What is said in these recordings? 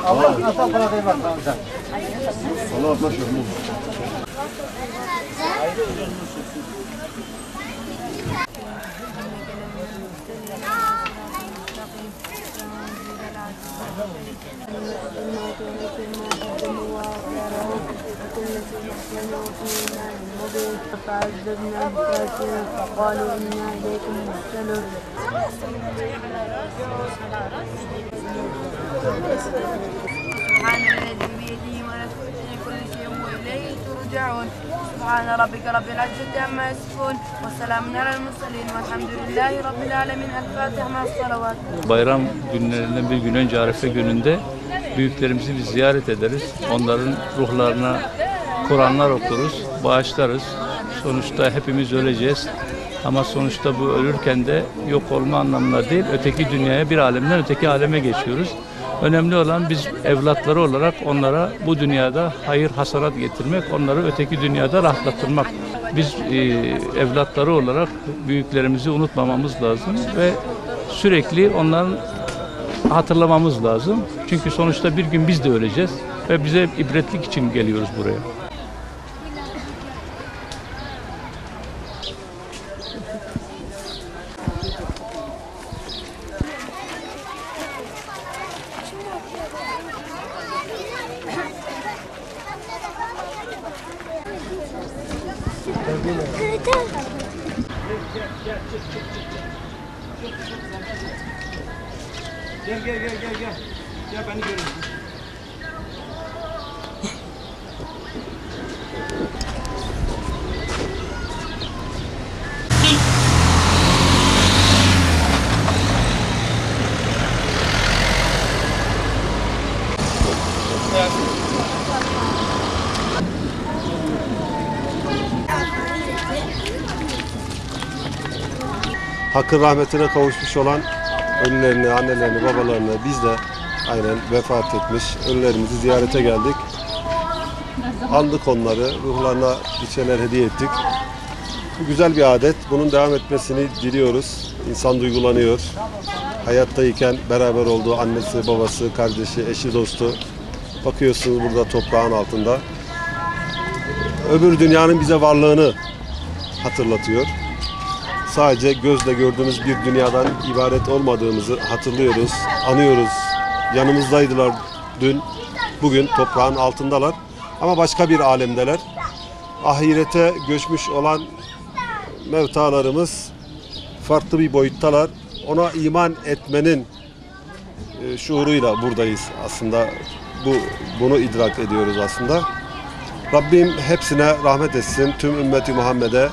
Allah nasıl para vermez sana. Allah atlaşıyor. فعذبنا بكافرين فقالوا إنا إليكم مرسلون سبحان الذي بيده ملكوت كل شيء وإليه ترجعون سبحان ربك رب العزة عما يصفون وسلام على المرسلين والحمد لله رب العالمين. الفاتحة مع الصلوات. Bayram günlerinden bir gün önce Arefe gününde büyüklerimizi biz ziyaret ederiz. Onların ruhlarına Kur'anlar okuruz, bağışlarız. Sonuçta hepimiz öleceğiz. Ama sonuçta bu ölürken de yok olma anlamına değil, öteki dünyaya, bir alemden öteki aleme geçiyoruz. Önemli olan biz evlatları olarak onlara bu dünyada hayır, hasanat getirmek, onları öteki dünyada rahatlatırmak. Biz evlatları olarak büyüklerimizi unutmamamız lazım ve sürekli onların hatırlamamız lazım. Çünkü sonuçta bir gün biz de öleceğiz ve bize ibretlik için geliyoruz buraya. Gel gel beni görün. Hakkın rahmetine kavuşmuş olan ölülerini, annelerini, babalarını biz de aynen vefat etmiş ölülerimizi ziyarete geldik. Andık onları, ruhlarına bir şeyler hediye ettik. Bu güzel bir adet. Bunun devam etmesini diliyoruz. İnsan duygulanıyor. Hayattayken beraber olduğu annesi, babası, kardeşi, eşi, dostu. Bakıyorsunuz burada toprağın altında. Öbür dünyanın bize varlığını hatırlatıyor. Sadece gözle gördüğümüz bir dünyadan ibaret olmadığımızı hatırlıyoruz, anıyoruz. Yanımızdaydılar dün, bugün toprağın altındalar ama başka bir alemdeler. Ahirete göçmüş olan mevtalarımız farklı bir boyuttalar. Ona iman etmenin şuuruyla buradayız aslında. Bunu idrak ediyoruz aslında. Rabbim hepsine rahmet etsin, tüm ümmeti Muhammed'e.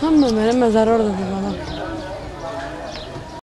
هم میرم مزار رو بابا